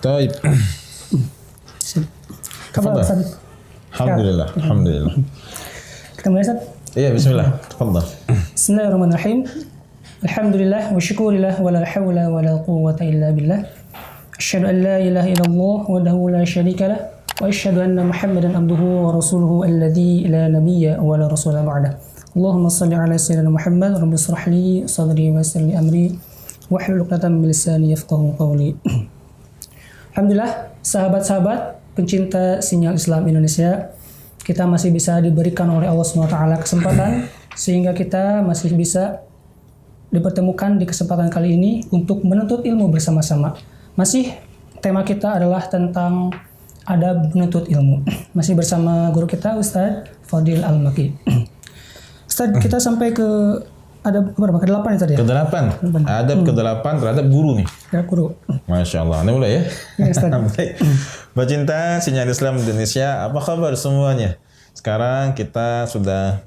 طيب. تفضل. Alhamdulillah. Alhamdulillah. Ketemu Ustaz? Iya, bismillah. Tafadhal. Bismillahirrahmanirrahim. Alhamdulillah wa syukurillah wa la hawla wa la quwwata illa billah. Asyhadu an la ilaha illallah wahdahu la syarika lah wa asyhadu anna Muhammadan abduhu wa rasuluhu alladzi la nabiyya wa la rasula ba'dah. Allahumma shalli ala sayyidina Muhammad rabbi shrah li sadri wa yassir li amri wahlul 'uqdatam min lisani yafqahu qawli. Alhamdulillah, sahabat-sahabat pencinta sinyal Islam Indonesia, kita masih bisa diberikan oleh Allah SWT kesempatan sehingga kita masih bisa dipertemukan di kesempatan kali ini untuk menuntut ilmu bersama-sama. Masih tema kita adalah tentang adab menuntut ilmu. Masih bersama guru kita Ustadz Fadil Al-Maki. Ustadz, kita sampai ke adab berapa? Ke-8 ya tadi ya? Ke-8. Adab ke-8 terhadap guru nih. Ya, guru. Masya Allah. Ini mulai ya? Ya, Ustadz. Baik. Pecinta sinyal Islam Indonesia, apa kabar semuanya? Sekarang kita sudah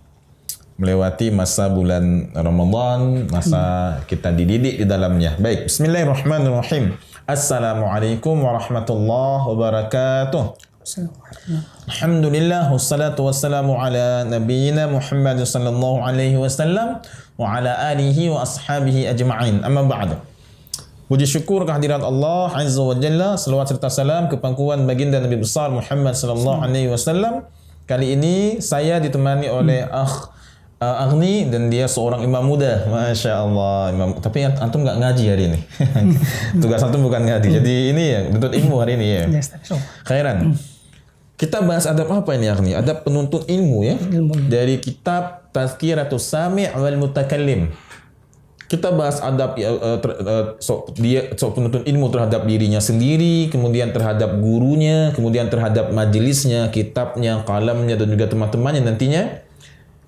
melewati masa bulan Ramadan, masa kita dididik di dalamnya. Baik, bismillahirrahmanirrahim. Assalamualaikum warahmatullahi wabarakatuh. Alhamdulillah, wassalatu wassalamu ala nabiyyina Muhammad sallallahu alaihi wasallam wa ala alihi wa ashabihi ajma'in. Amma ba'du. Puji syukur kehadirat Allah Azza wa Jalla, selawat serta salam ke pangkuan baginda Nabi besar Muhammad sallallahu alaihi wasallam. Kali ini saya ditemani oleh Agni dan dia seorang imam muda, masya Allah. Tapi antum nggak ngaji hari ini. Tugas antum bukan ngaji, jadi ini ya menuntut ilmu hari ini ya. Khairan. Kita bahas adab apa ini Agni? Adab penuntut ilmu ya. Dari kitab Tazkiratus Sami' wal Mutakallim. Kita bahas adab penuntut ilmu terhadap dirinya sendiri, kemudian terhadap gurunya, kemudian terhadap majelisnya, kitabnya, kalamnya, dan juga teman-temannya nantinya.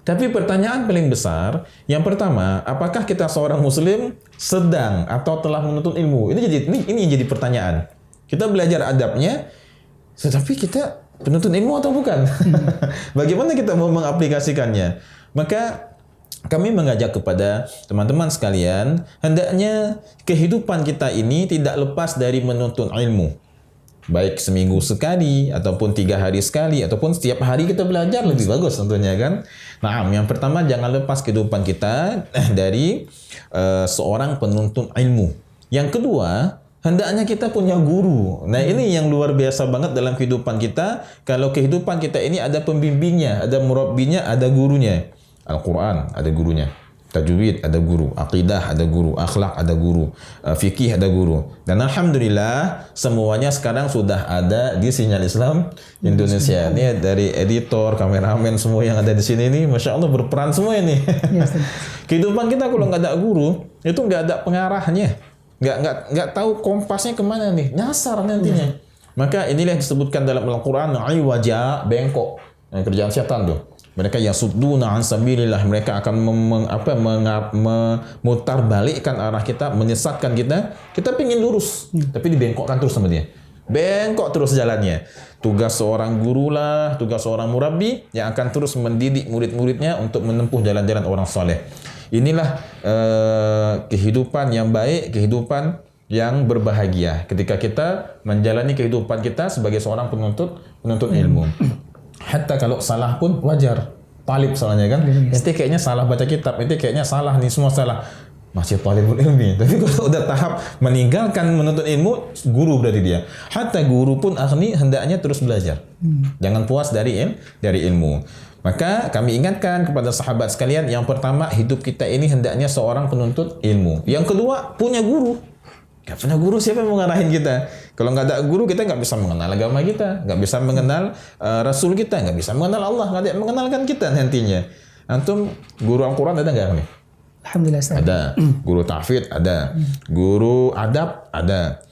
Tapi pertanyaan paling besar, yang pertama, apakah kita seorang muslim sedang atau telah menuntut ilmu? Ini yang jadi pertanyaan. Kita belajar adabnya, tetapi kita penuntut ilmu atau bukan? Bagaimana kita mau mengaplikasikannya? Maka kami mengajak kepada teman-teman sekalian, hendaknya kehidupan kita ini tidak lepas dari menuntut ilmu. Baik seminggu sekali, ataupun 3 hari sekali, ataupun setiap hari kita belajar, lebih bagus tentunya kan. Nah, yang pertama jangan lepas kehidupan kita dari seorang penuntut ilmu. Yang kedua, hendaknya kita punya guru. Nah, ini yang luar biasa banget dalam kehidupan kita. Kalau kehidupan kita ini ada pembimbingnya, ada murabbinya, ada gurunya. Al-Quran ada gurunya, tajwid ada guru, aqidah ada guru, akhlak ada guru, fikih ada guru. Dan alhamdulillah semuanya sekarang sudah ada di Sinyal Islam Indonesia. Ini dari editor, kameramen, semua yang ada di sini ini, masya Allah berperan semua ini. Kehidupan kita kalau nggak ada guru, itu nggak ada pengarahnya, nggak tahu kompasnya kemana nih, nyasar nantinya. Maka inilah yang disebutkan dalam Al-Quran, iwaja, bengkok, kerjaan setan tuh. Mereka yasudduna an sabilillah, mereka akan memutar balikkan arah kita, menyesatkan kita. Kita pengen lurus, tapi dibengkokkan terus sama dia. Bengkok terus jalannya. Tugas seorang guru lah, tugas seorang murabbi yang akan terus mendidik murid-muridnya untuk menempuh jalan-jalan orang soleh. Inilah kehidupan yang baik, kehidupan yang berbahagia ketika kita menjalani kehidupan kita sebagai seorang penuntut ilmu. Hatta kalau salah pun wajar. Talib salahnya kan. Nanti kayaknya salah baca kitab, nanti kayaknya salah nih, semua salah. Masih talibul ilmi. Tapi kalau udah tahap meninggalkan menuntut ilmu, guru berarti dia. Hatta guru pun Agni hendaknya terus belajar. Jangan puas dari ilmu. Maka kami ingatkan kepada sahabat sekalian, yang pertama, hidup kita ini hendaknya seorang penuntut ilmu. Yang kedua, punya guru. Gak punya guru, siapa yang mau ngarahin kita? Kalau nggak ada guru, kita nggak bisa mengenal agama kita, nggak bisa mengenal Rasul kita, nggak bisa mengenal Allah, nggak ada yang mengenalkan kita nantinya. Antum guru Al-Quran ada nggak nih? Alhamdulillah. Ada. Guru tahfidz ada. Guru adab ada.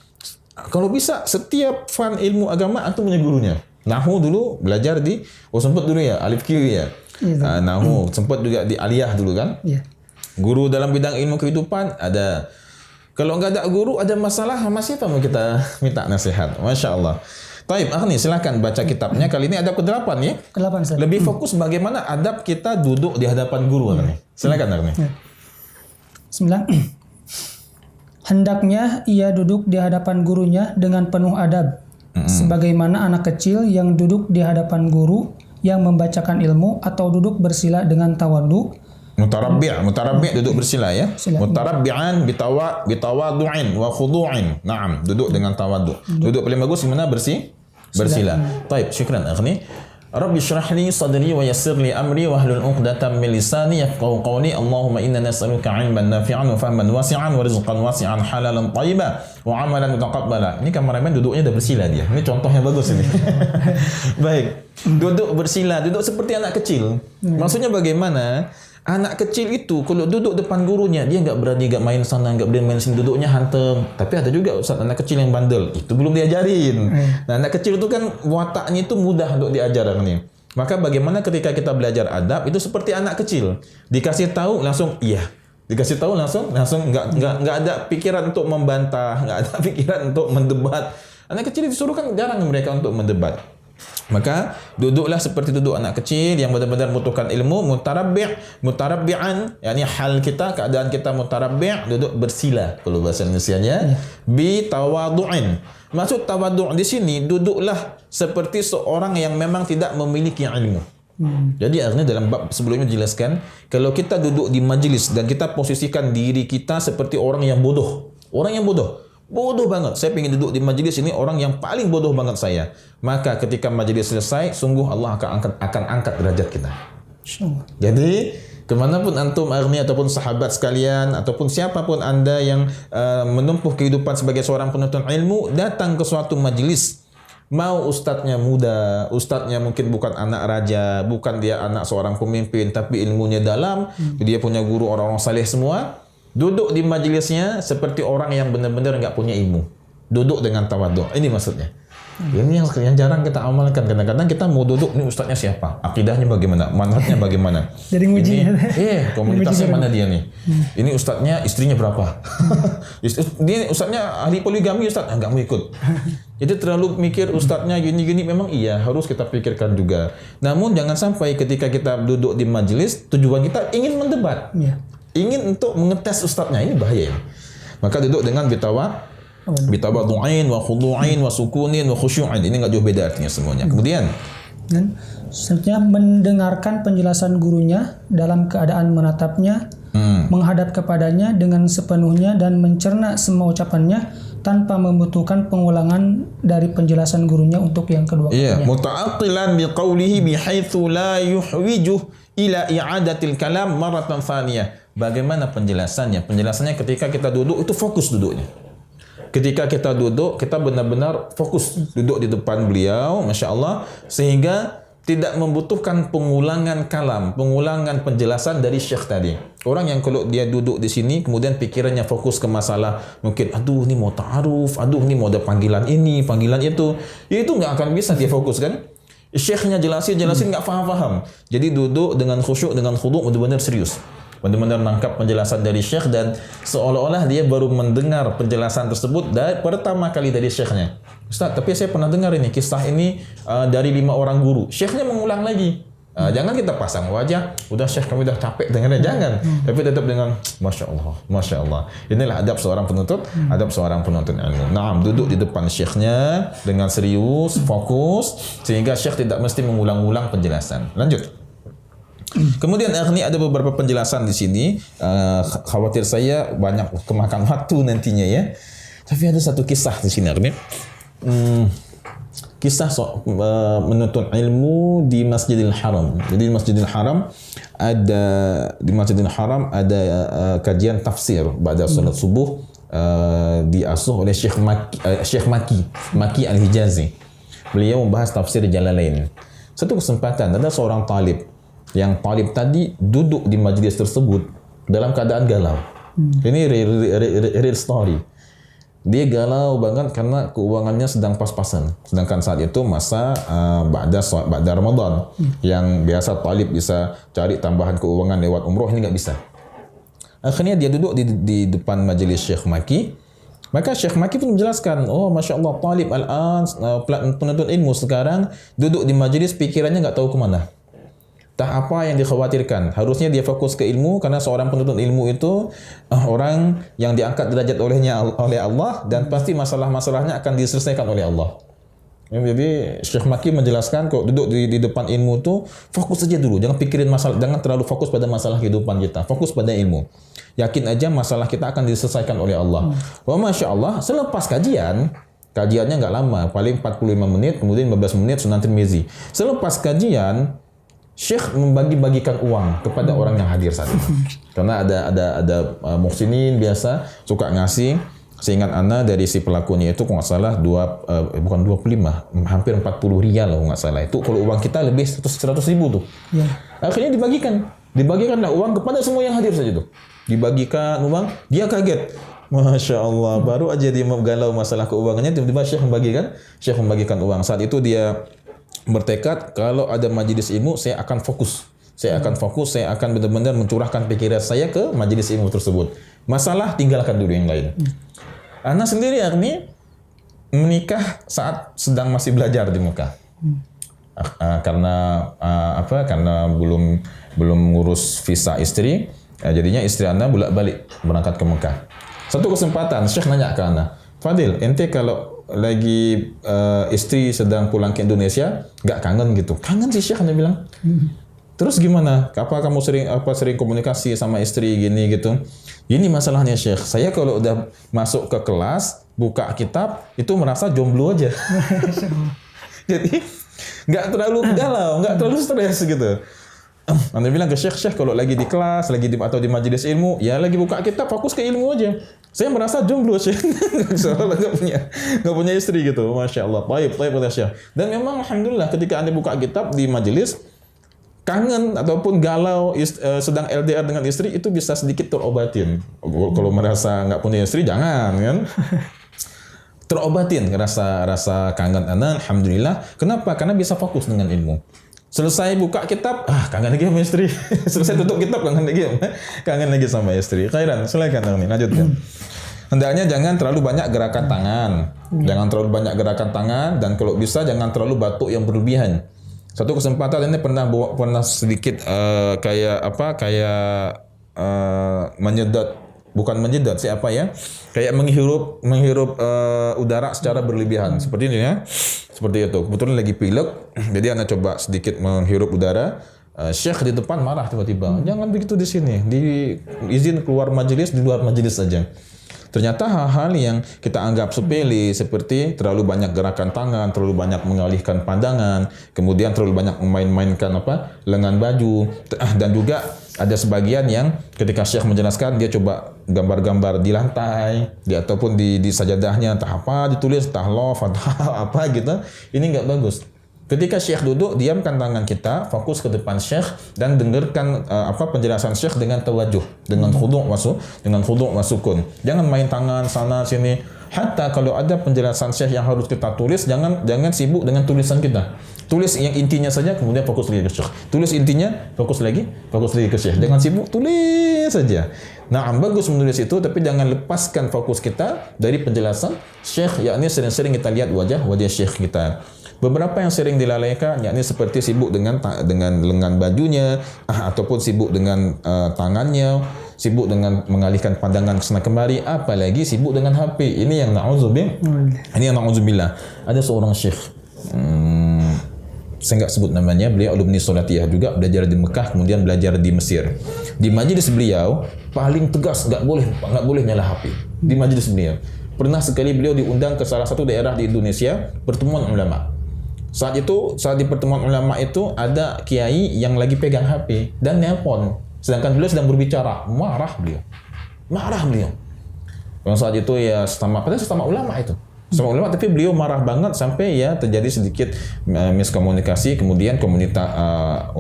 Kalau bisa setiap fan ilmu agama antum punya gurunya. Nahu dulu belajar di sempat dulu ya, alif kiri ya. Nahu sempat juga di aliyah dulu kan? Iya. Guru dalam bidang ilmu kehidupan ada. Kalau nggak ada guru, ada masalah sama siapa mau kita minta nasihat? Masya Allah. Taib, Agni silakan baca kitabnya. Kali ini adab ke-8 ya. Ke-8, Ustaz. Lebih fokus bagaimana adab kita duduk di hadapan guru Agni. Silakan Agni. Bismillah. Hendaknya ia duduk di hadapan gurunya dengan penuh adab, sebagaimana anak kecil yang duduk di hadapan guru yang membacakan ilmu, atau duduk bersila dengan tawadhu. Mutarabbi' duduk bersila ya. Sila. Mutarabbi'an bitawadu'in wa khudu'in. Naam, duduk dengan tawadhu. Duduk paling bagus gimana? Bersila. Baik, syukran akhni. Rabbi shrah li sadri wa yassir li amri wa hlul 'uqdatam min lisani yafqahu qawli. Allahumma inna nas'aluka 'ilman nafi'an wa fahman wasi'an wa rizqan wasi'an halalan thayyiban wa 'amalan mutaqabbala. Ini kameramen duduknya udah bersila dia. Ini contoh yang bagus ini. Baik. Duduk bersila, duduk seperti anak kecil. Maksudnya bagaimana? Anak kecil itu kalau duduk depan gurunya, dia nggak berani nggak main sana, nggak berani main sini, duduknya hantem. Tapi ada juga ustaz anak kecil yang bandel, itu belum diajarin. Nah, anak kecil itu kan wataknya itu mudah untuk diajar nih. Maka bagaimana ketika kita belajar adab itu seperti anak kecil, dikasih tahu langsung iya, dikasih tahu langsung nggak ada pikiran untuk membantah, nggak ada pikiran untuk mendebat. Anak kecil disuruh kan jarang mereka untuk mendebat. Maka duduklah seperti duduk anak kecil yang benar-benar membutuhkan ilmu, mutarabbi'an, yakni hal kita, keadaan kita mutarabbi', duduk bersila kalau bahasa Indonesianya, bi tawadhu'in. Maksud tawadhu' di sini duduklah seperti seorang yang memang tidak memiliki ilmu. Jadi akhirnya dalam bab sebelumnya dijelaskan, kalau kita duduk di majlis dan kita posisikan diri kita seperti orang yang bodoh. Orang yang bodoh banget. Saya ingin duduk di majlis ini orang yang paling bodoh banget saya. Maka ketika majlis selesai, sungguh Allah akan angkat derajat kita. Jadi kemanapun antum arni ataupun sahabat sekalian ataupun siapapun anda yang menempuh kehidupan sebagai seorang penuntut ilmu, datang ke suatu majlis, mau ustadznya muda, ustadznya mungkin bukan anak raja, bukan dia anak seorang pemimpin, tapi ilmunya dalam, dia punya guru orang-orang saleh semua, duduk di majlisnya seperti orang yang benar-benar enggak punya ilmu. Duduk dengan tawadhu. Ini maksudnya. Ini yang jarang kita amalkan. Kadang-kadang kita mau duduk, ini ustadznya siapa? Akidahnya bagaimana? Manhajnya bagaimana? Dari nguji. Komunitasnya mana dia nih? Ini ustadznya istrinya berapa? Dia ustadznya ahli poligami, ustadz enggak mau ikut. Jadi terlalu mikir ustadznya gini-gini, memang iya harus kita pikirkan juga. Namun jangan sampai ketika kita duduk di majelis tujuan kita ingin mendebat. Ingin untuk mengetes ustadznya, ini bahaya ini. Maka duduk dengan bitawadhu'in wa khudu'in wa sukunin wa khusyu'in. Ini enggak jauh beda artinya semuanya. Kemudian dan selanjutnya mendengarkan penjelasan gurunya dalam keadaan menatapnya, menghadap kepadanya dengan sepenuhnya dan mencerna semua ucapannya tanpa membutuhkan pengulangan dari penjelasan gurunya untuk yang kedua kalinya. Muta'attilan biqaulihi bihaitsu la yuhwijuh ila i'adatil kalam maratan thaniyah. Bagaimana penjelasannya? Penjelasannya ketika kita duduk itu fokus duduknya. Ketika kita duduk, kita benar-benar fokus duduk di depan beliau, Masya Allah, sehingga tidak membutuhkan pengulangan kalam, pengulangan penjelasan dari syekh tadi. Orang yang kalau dia duduk di sini, kemudian pikirannya fokus ke masalah, mungkin, aduh ini mau ta'aruf, aduh ini mau ada panggilan ini, panggilan itu nggak akan bisa dia fokus kan? Syekhnya jelasin nggak faham. Jadi duduk dengan khusyuk, dengan khudu', benar-benar serius. Benar-benar menangkap penjelasan dari syekh dan seolah-olah dia baru mendengar penjelasan tersebut pertama kali dari syekhnya. Ustaz, tapi saya pernah dengar ini kisah ini dari 5 orang guru. Syekhnya mengulang lagi. Jangan kita pasang wajah, udah syekh kami udah capek dengarnya, jangan. Tapi tetap dengan Masya Allah. Inilah adab seorang penuntut ilmu. Naam, duduk di depan syekhnya dengan serius, fokus, sehingga syekh tidak mesti mengulang-ulang penjelasan. Lanjut. Kemudian ini ada beberapa penjelasan di sini. Khawatir saya banyak kemakan waktu nantinya ya. Tapi ada satu kisah di sini Arni. Kisah menuntut ilmu di Masjidil Haram. Jadi di Masjidil Haram ada kajian tafsir pada salat subuh, diasuh oleh Syekh Maki Al-Hijazi. Beliau membahas tafsir Jalalain. Satu kesempatan ada seorang talib yang talib tadi duduk di majlis tersebut dalam keadaan galau. Ini real story. Dia galau banget karena keuangannya sedang pas-pasan. Sedangkan saat itu masa ba'da Ramadan, yang biasa talib bisa cari tambahan keuangan lewat umroh, ini nggak bisa. Akhirnya dia duduk di depan majlis Syekh Maki. Maka Syekh Maki pun menjelaskan, oh Masya Allah, talib al-an, penuntut ilmu sekarang duduk di majlis pikirannya nggak tahu kemana. Entah apa yang dikhawatirkan. Harusnya dia fokus ke ilmu karena seorang penuntut ilmu itu orang yang diangkat derajat oleh Allah dan pasti masalah-masalahnya akan diselesaikan oleh Allah. Jadi Syekh Maki menjelaskan kalau duduk di depan ilmu itu fokus saja dulu, jangan pikirin masalah, jangan terlalu fokus pada masalah kehidupan kita, fokus pada ilmu. Yakin aja masalah kita akan diselesaikan oleh Allah. Wah, Masya Allah, selepas kajiannya nggak lama, paling 45 menit, kemudian 15 menit Sunan Tirmizi. Selepas kajian, Syekh membagi-bagikan uang kepada orang yang hadir saat itu. Karena ada muhsinin biasa suka ngasih. Seingat Ana dari si pelakunya itu kalau nggak salah bukan 25, hampir 40 rial kalau nggak salah. Itu kalau uang kita lebih 100 ribu tuh. Ya. Akhirnya dibagikanlah uang kepada semua yang hadir saja tuh. Dibagikan uang, dia kaget. Masya Allah, baru aja dia galau masalah keuangannya, tiba-tiba Syekh membagikan uang. Saat itu dia bertekad, kalau ada majelis ilmu, saya akan fokus. Saya akan benar-benar mencurahkan pikiran saya ke majelis ilmu tersebut. Masalah tinggalkan dulu yang lain. Ana sendiri ini menikah saat sedang masih belajar di Mekah. Karena belum ngurus visa istri, jadinya istri Ana bolak-balik berangkat ke Mekah. Satu kesempatan Syekh nanya ke Ana, Fadil, ente kalau lagi istri sedang pulang ke Indonesia, nggak kangen gitu? Kangen sih Syekh, Ana bilang. Terus gimana? Apa kamu sering komunikasi sama istri gini gitu? Ini masalahnya Syekh. Saya kalau udah masuk ke kelas, buka kitab, itu merasa jomblo aja. Jadi nggak terlalu galau, nggak terlalu stres gitu. Anda bilang ke Syekh, kalau lagi di kelas, atau di majelis ilmu, ya lagi buka kitab, fokus ke ilmu aja. Saya merasa jomblo Syekh. Nggak punya istri gitu. Masya Allah. Baik kata Syekh. Dan memang alhamdulillah ketika Anda buka kitab di majelis, kangen ataupun galau sedang LDR dengan istri itu bisa sedikit terobatin. Kalau merasa nggak punya istri jangan kan. Terobatin rasa kangen anak, alhamdulillah. Kenapa? Karena bisa fokus dengan ilmu. Selesai buka kitab, kangen lagi sama istri. Selesai tutup kitab, kangen lagi sama istri. Khairan, silakan Arni, lanjutkan. Hendaknya jangan terlalu banyak gerakan tangan. Dan kalau bisa jangan terlalu batuk yang berlebihan. Satu kesempatan ini pernah sedikit kayak menghirup udara secara berlebihan seperti ini ya, seperti itu. Kebetulan lagi pilek, jadi Anda coba sedikit menghirup udara. Syekh di depan marah tiba-tiba, jangan begitu di sini, izin keluar majelis, di luar majelis saja. Ternyata hal-hal yang kita anggap sepele seperti terlalu banyak gerakan tangan, terlalu banyak mengalihkan pandangan, kemudian terlalu banyak memain-mainkan lengan baju, dan juga ada sebagian yang ketika Syekh menjelaskan dia coba gambar-gambar di lantai, ataupun di sajadahnya entah apa ditulis, entah love, entah apa gitu. Ini nggak bagus. Ketika Syekh duduk, diamkan tangan kita, fokus ke depan Syekh dan dengarkan penjelasan Syekh dengan tawajuh, dengan khudu' wa sukun. Jangan main tangan sana sini. Hatta kalau ada penjelasan Syekh yang harus kita tulis, jangan sibuk dengan tulisan kita. Tulis yang intinya saja, kemudian fokus lagi ke Syekh. Tulis intinya, fokus lagi ke Syekh. Jangan sibuk, tulis saja. Nah, bagus menulis itu, tapi jangan lepaskan fokus kita dari penjelasan Syekh, yakni sering-sering kita lihat wajah Syekh kita. Beberapa yang sering dilalaikan, yakni seperti sibuk dengan lengan bajunya, ataupun sibuk dengan tangannya, sibuk dengan mengalihkan pandangan kesana kemari, apalagi sibuk dengan HP. Ini yang na'udzubillah. Ada seorang syekh, saya nggak sebut namanya, beliau alumni Salatiyah juga, belajar di Mekah, kemudian belajar di Mesir. Di majelis beliau paling tegas, nggak boleh nyala HP. Di majelis beliau pernah sekali beliau diundang ke salah satu daerah di Indonesia, pertemuan ulama. Saat di pertemuan ulama itu ada kiai yang lagi pegang HP dan nelpon, sedangkan beliau sedang berbicara. Marah beliau. Yang saat itu ya sesama ulama itu. Sama ulama, tapi beliau marah banget sampai ya terjadi sedikit miskomunikasi. Kemudian komunitas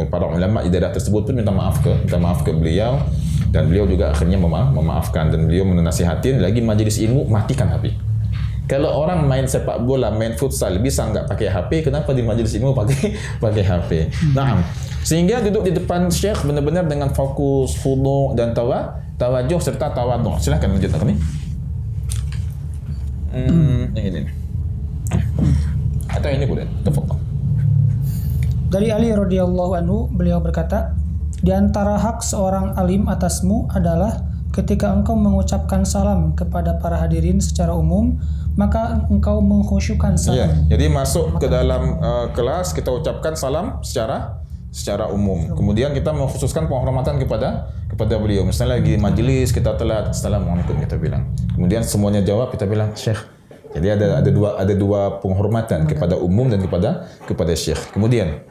para ulama di daerah tersebut pun minta maaf ke beliau, dan beliau juga akhirnya memaafkan, dan beliau menasihatin lagi majelis ilmu, matikan HP. Kalau orang main sepak bola, main futsal bisa nggak pakai HP, kenapa di majelis ilmu pakai HP? Nah, sehingga duduk di depan Syekh benar-benar dengan fokus, khudu' dan tawajuh serta tawadhu'. Silakan lanjutkan nih. Yang ini. Atau ini boleh, tafadhal. Dari Ali radhiyallahu anhu, beliau berkata, di antara hak seorang alim atasmu adalah ketika engkau mengucapkan salam kepada para hadirin secara umum, maka engkau mengkhusyukkan Ya, salam. jadi masuk ke dalam kelas kita ucapkan salam secara umum. Kemudian kita mengkhususkan penghormatan kepada beliau. Misalnya lagi majelis kita telat, assalamualaikum kita bilang. Kemudian semuanya jawab, kita bilang syekh. Jadi ada dua penghormatan kepada umum dan kepada syekh. Kemudian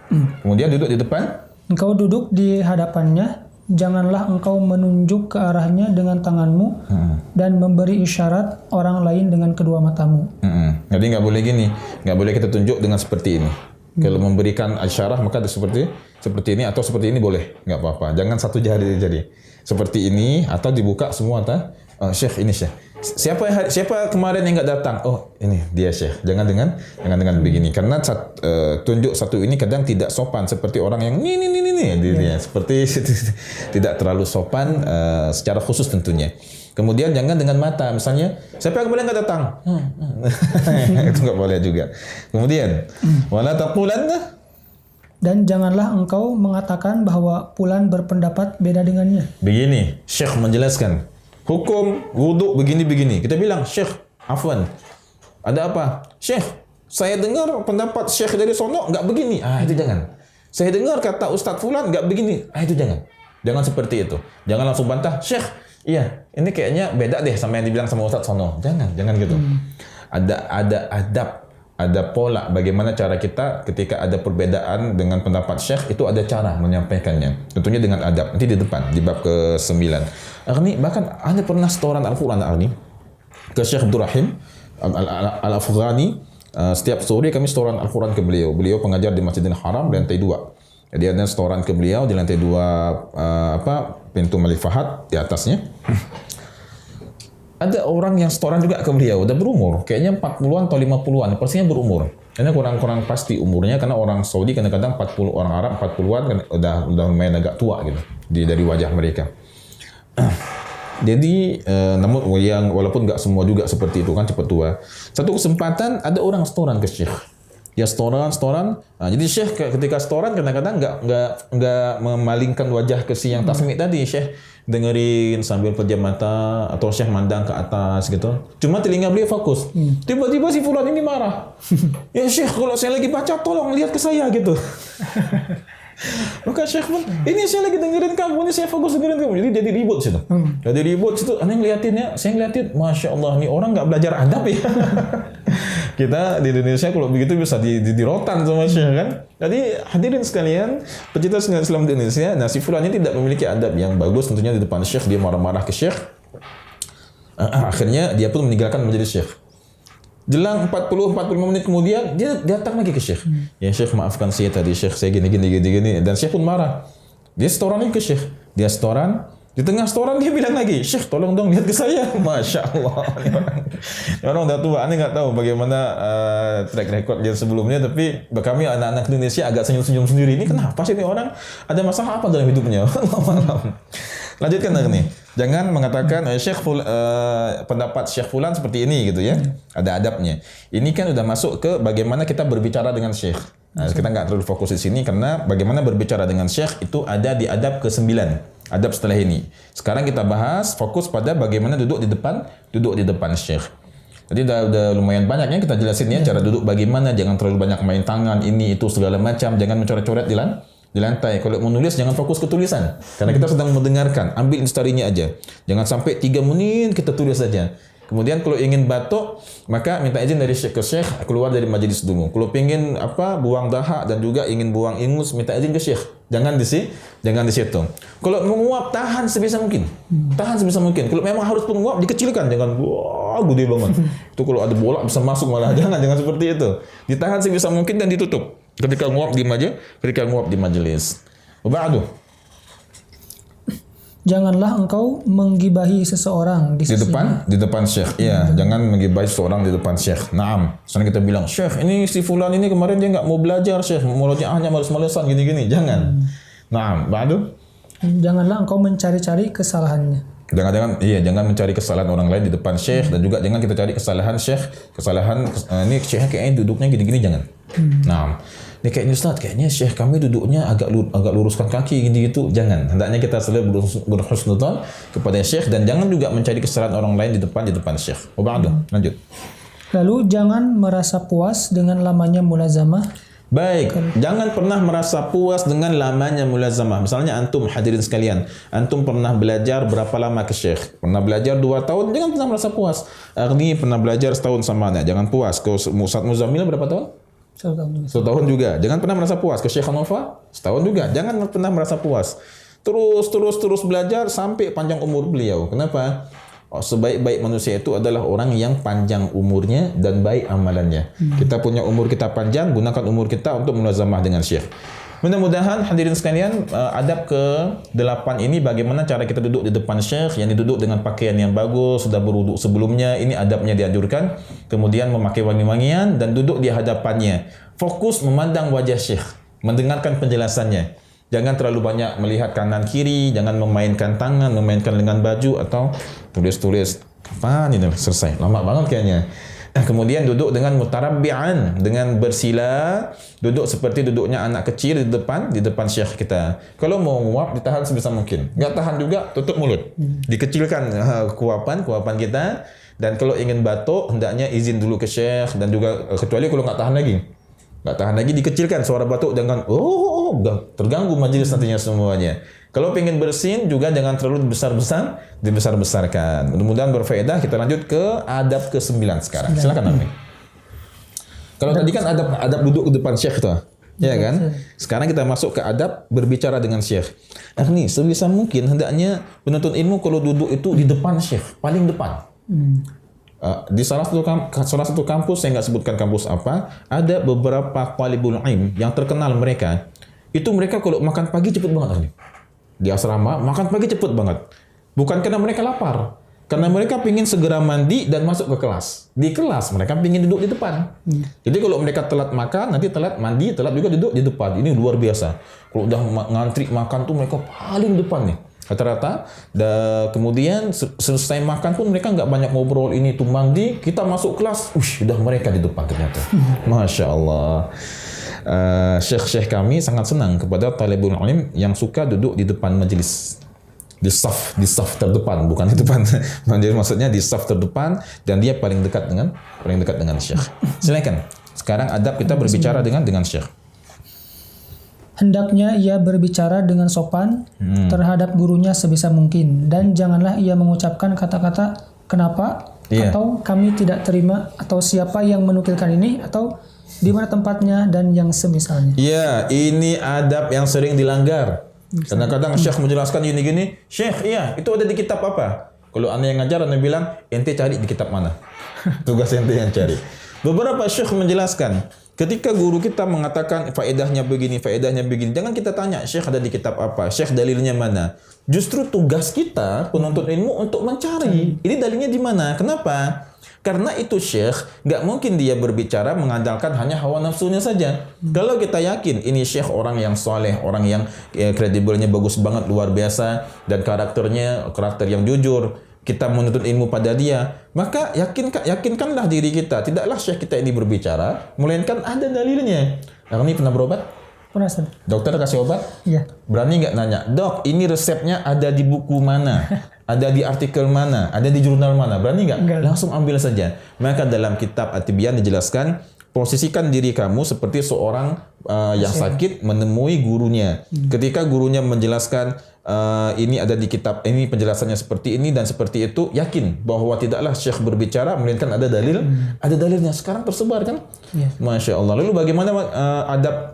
duduk di depan. Engkau duduk di hadapannya, janganlah engkau menunjuk ke arahnya dengan tanganmu dan memberi isyarat orang lain dengan kedua matamu. Jadi nggak boleh gini, nggak boleh kita tunjuk dengan seperti ini. Kalau memberikan isyarat maka seperti ini atau seperti ini boleh, nggak apa-apa. Jangan satu jari seperti ini atau dibuka semua syekh ini syekh. Siapa kemarin yang nggak datang? Oh ini dia syekh. Jangan dengan begini karena tunjuk satu ini kadang tidak sopan seperti orang yang dia seperti tidak terlalu sopan secara khusus tentunya. Kemudian jangan dengan mata, misalnya siapa yang kemarin nggak datang? Itu nggak boleh juga. Kemudian wala taqulanna, dan janganlah engkau mengatakan bahwa fulan berpendapat beda dengannya. Begini, syekh menjelaskan hukum wudhu begini. Kita bilang, syekh, afwan, ada apa? Syekh, saya dengar pendapat syekh dari sono nggak begini. Itu jangan. Saya dengar kata Ustadz Fulan nggak begini. Itu jangan. Jangan seperti itu. Jangan langsung bantah, syekh, iya, ini kayaknya beda deh sama yang dibilang sama Ustadz sono. Jangan gitu. Ada adab, ada pola bagaimana cara kita ketika ada perbedaan dengan pendapat syekh, itu ada cara menyampaikannya. Tentunya dengan adab. Nanti di depan, di bab ke-9. Arni, bahkan Anda pernah setoran Al-Quran Arni ke Syekh Abdurrahim Al-Afghani. Setiap sore kami setoran Al-Quran ke beliau. Beliau pengajar di Masjidil Haram di lantai 2. Jadi ada setoran ke beliau di lantai 2 pintu Malik Fahad di atasnya. Ada orang yang setoran juga ke beliau, udah berumur, kayaknya 40-an atau 50-an, pastinya berumur. Ini kurang pasti umurnya karena orang Saudi kadang-kadang 40, orang Arab 40-an kan udah lumayan agak tua gitu dari wajah mereka. Jadi namun yang walaupun nggak semua juga seperti itu kan cepat tua. Satu kesempatan ada orang setoran ke syekh. Ya setoran. Jadi syekh ketika setoran kadang-kadang nggak memalingkan wajah ke si yang tasmi tadi. Syekh dengerin sambil pejam mata atau syekh mandang ke atas gitu. Cuma telinga beliau fokus. Tiba-tiba si fulan ini marah. Ya syekh, kalau saya lagi baca tolong lihat ke saya gitu. Maka syekh pun, ini saya lagi dengerin kamu, ini saya fokus dengerin kamu. Jadi ribut situ. Jadi ribut situ, aneh ngeliatinnya, saya ngeliatin, Masya Allah, nih orang nggak belajar adab ya. Kita di Indonesia kalau begitu bisa dirotan sama syekh kan. Jadi hadirin sekalian, pecinta Islam di Indonesia, nah si fulan ini tidak memiliki adab yang bagus tentunya di depan syekh, dia marah-marah ke syekh. Akhirnya dia pun meninggalkan majelis syekh. Jelang 40-45 menit kemudian dia datang lagi ke syekh. Ya syekh, maafkan saya tadi syekh, saya gini. Dan syekh pun marah. Dia setoran lagi ke syekh. Dia setoran. Di tengah setoran dia bilang lagi, syekh tolong dong lihat ke saya. Masya Allah. Orang udah tua. Anda nggak tahu bagaimana track record dia sebelumnya. Tapi kami anak-anak Indonesia agak senyum-senyum sendiri. Ini kenapa sih ini orang ada masalah apa dalam hidupnya? Lanjutkan lagi nih. Jangan mengatakan pendapat Syekh Fulan seperti ini gitu ya. Ada adabnya. Ini kan udah masuk ke bagaimana kita berbicara dengan Syekh. Nah, kita nggak terlalu fokus di sini karena bagaimana berbicara dengan Syekh itu ada di adab ke-9. Adab setelah ini. Sekarang kita bahas fokus pada bagaimana duduk di depan Syekh. Jadi udah lumayan banyak yang kita jelasin ya cara duduk bagaimana, jangan terlalu banyak main tangan, ini itu segala macam, jangan mencoret-coret di lantai. Kalau menulis jangan fokus ke tulisan. Karena kita sedang mendengarkan, ambil instarinya aja. Jangan sampai 3 menit kita tulis saja. Kemudian kalau ingin batuk, maka minta izin dari syekh ke syekh, keluar dari majelis dulu. Kalau ingin buang dahak dan juga ingin buang ingus, minta izin ke syekh. Jangan di situ. Kalau menguap, tahan sebisa mungkin. Kalau memang harus menguap, dikecilkan, jangan gede banget. Itu kalau ada bola bisa masuk malah. Jangan seperti itu. Ditahan sebisa mungkin dan ditutup. Ketika nguap di majelis. Ba'du. Janganlah engkau menggibahi seseorang di depan syekh. Iya, jangan menggibahi seseorang di depan syekh. Naam. Misalnya kita bilang, "Syekh, ini si fulan ini kemarin dia enggak mau belajar, syekh. Murojaahnya males-malesan gini-gini." Jangan. Naam. Ba'du. Janganlah engkau mencari-cari kesalahannya. Jangan mencari kesalahan orang lain di depan syekh, dan juga jangan kita cari kesalahan syekh, ini syekhnya kayaknya duduknya gini-gini, jangan. Nah, ini kayaknya Ustaz, kayaknya syekh kami duduknya agak luruskan kaki gitu, jangan. Hendaknya kita selalu berhusnudzon kepada syekh, dan jangan juga mencari kesalahan orang lain di depan syekh. Lanjut. Lalu jangan merasa puas dengan lamanya mulazamah. Baik, jangan pernah merasa puas dengan lamanya mulazamah. Misalnya antum hadirin sekalian, antum pernah belajar berapa lama ke syekh? Pernah belajar 2 tahun, jangan pernah merasa puas. Ini pernah belajar setahun samanya, jangan puas. Ke Ustaz Muzammil berapa tahun? 1 tahun juga. Jangan pernah merasa puas. Ke Syekh Hanafa setahun juga. Jangan pernah merasa puas. Terus belajar sampai panjang umur beliau. Kenapa? Sebaik-baik manusia itu adalah orang yang panjang umurnya dan baik amalannya. Kita punya umur kita panjang, gunakan umur kita untuk mulazamah dengan syekh. Mudah-mudahan hadirin sekalian, adab ke-8 ini bagaimana cara kita duduk di depan syekh, yang duduk dengan pakaian yang bagus, sudah berwuduk sebelumnya, ini adabnya dianjurkan. Kemudian memakai wangi-wangian dan duduk di hadapannya. Fokus memandang wajah syekh, mendengarkan penjelasannya. Jangan terlalu banyak melihat kanan kiri, jangan memainkan tangan, memainkan lengan baju atau tulis-tulis. Kapan ini selesai? Lama banget kayaknya. Kemudian duduk dengan mutarabbi'an, dengan bersila, duduk seperti duduknya anak kecil di depan syekh kita. Kalau mau nguap ditahan sebisa mungkin. Enggak tahan juga, tutup mulut. Dikecilkan kuapan kita, dan kalau ingin batuk hendaknya izin dulu ke syekh, dan juga kecuali kalau enggak tahan lagi dikecilkan suara batuk, dengan terganggu majelis nantinya semuanya. Kalau pengen bersin juga jangan terlalu dibesar-besarkan. Mudah-mudahan berfaedah. Kita lanjut ke adab ke-9 sekarang. Silakan Ami. Kalau tadi kan adab duduk di depan syekh tuh. Ya kan? Sekarang kita masuk ke adab berbicara dengan syekh. Nih, sebisa mungkin hendaknya penuntut ilmu kalau duduk itu di depan syekh, paling depan. Di salah satu kampus, saya nggak sebutkan kampus apa, ada beberapa talibul ilm yang terkenal mereka. Itu mereka kalau makan pagi cepet banget nih. Di asrama makan pagi cepet banget. Bukan karena mereka lapar, karena mereka pingin segera mandi dan masuk ke kelas. Di kelas mereka pingin duduk di depan. Jadi kalau mereka telat makan, nanti telat mandi, telat juga duduk di depan. Ini luar biasa. Kalau udah ngantri makan tuh mereka paling depan nih. Rata-rata, kemudian selesai makan pun mereka nggak banyak ngobrol ini tuh, mandi, kita masuk kelas, udah mereka di depan ternyata. Masya Allah. Syekh-syekh kami sangat senang kepada talibul ilm yang suka duduk di depan majelis. Di saf terdepan, bukan di depan. Jadi maksudnya di saf terdepan, dan dia paling dekat dengan syekh. Silakan. Sekarang adab kita berbicara dengan syekh. Hendaknya ia berbicara dengan sopan terhadap gurunya sebisa mungkin, dan janganlah ia mengucapkan kata-kata kenapa atau kami tidak terima, atau siapa yang menukilkan ini, atau di mana tempatnya, dan yang semisalnya. Iya, ini adab yang sering dilanggar. Kadang-kadang syekh menjelaskan gini-gini, syekh, iya, itu ada di kitab apa? Kalau anda yang ngajar, anda bilang, ente cari di kitab mana? Tugas ente yang cari. Beberapa syekh menjelaskan, ketika guru kita mengatakan faedahnya begini, jangan kita tanya, syekh ada di kitab apa, syekh dalilnya mana. Justru tugas kita, penuntut ilmu, untuk mencari, ini dalilnya di mana. Kenapa? Karena itu syekh, nggak mungkin dia berbicara mengandalkan hanya hawa nafsunya saja. Kalau kita yakin ini syekh orang yang soleh, orang yang kredibelnya bagus banget, luar biasa, dan karakter yang jujur, kita menuntut ilmu pada dia, maka yakinkanlah diri kita. Tidaklah syekh kita ini berbicara, melainkan ada dalilnya. Ini pernah berobat? Pernah, Ustaz. Dokter kasih obat? Iya. Berani nggak nanya, dok ini resepnya ada di buku mana? Ada di artikel mana? Ada di jurnal mana? Berani nggak? Enggak. Langsung ambil saja. Maka dalam kitab At-Tibyan dijelaskan, posisikan diri kamu seperti seorang yang sakit menemui gurunya. Ketika gurunya menjelaskan ini ada di kitab, ini penjelasannya seperti ini dan seperti itu, yakin bahwa tidaklah syekh berbicara melainkan ada dalilnya. Sekarang tersebar kan? Ya. Masya Allah. Lalu bagaimana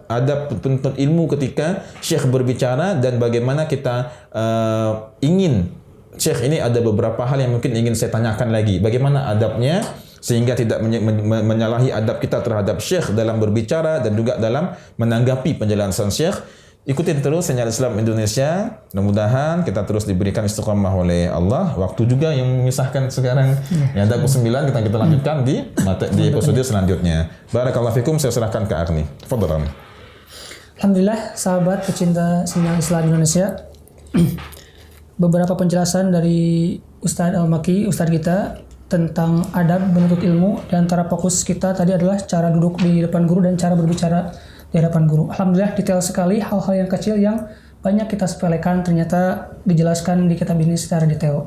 adab penuntut ilmu ketika syekh berbicara, dan bagaimana kita ingin syekh ini, ada beberapa hal yang mungkin ingin saya tanyakan lagi. Bagaimana adabnya sehingga tidak menyalahi adab kita terhadap syekh dalam berbicara dan juga dalam menanggapi penjelasan syekh. Ikutin terus Sinyal Islam Indonesia. Mudah-mudahan kita terus diberikan istiqamah oleh Allah. Waktu juga yang memisahkan sekarang. Yang ada ke-9 kita lanjutkan di episode selanjutnya. Barakallahu fikum. Saya serahkan ke Arni. Fadlan. Alhamdulillah, sahabat pecinta Sinyal Islam Indonesia. beberapa penjelasan dari Ustadz Al-Maki, Ustadz kita tentang adab menuntut ilmu. Di antara fokus kita tadi adalah cara duduk di depan guru dan cara berbicara di hadapan guru. Alhamdulillah detail sekali, hal-hal yang kecil yang banyak kita sepelekan ternyata dijelaskan di kitab ini secara detail.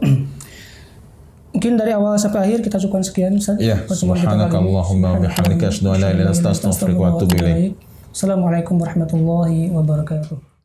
Mungkin dari awal sampai akhir kita cukupkan sekian, Ustaz. Ya, subhanakallahumma wa bihamdika asyhadu an la ilaha illa anta astaghfiruka wa atubu ilaik. Assalamualaikum warahmatullahi wabarakatuh.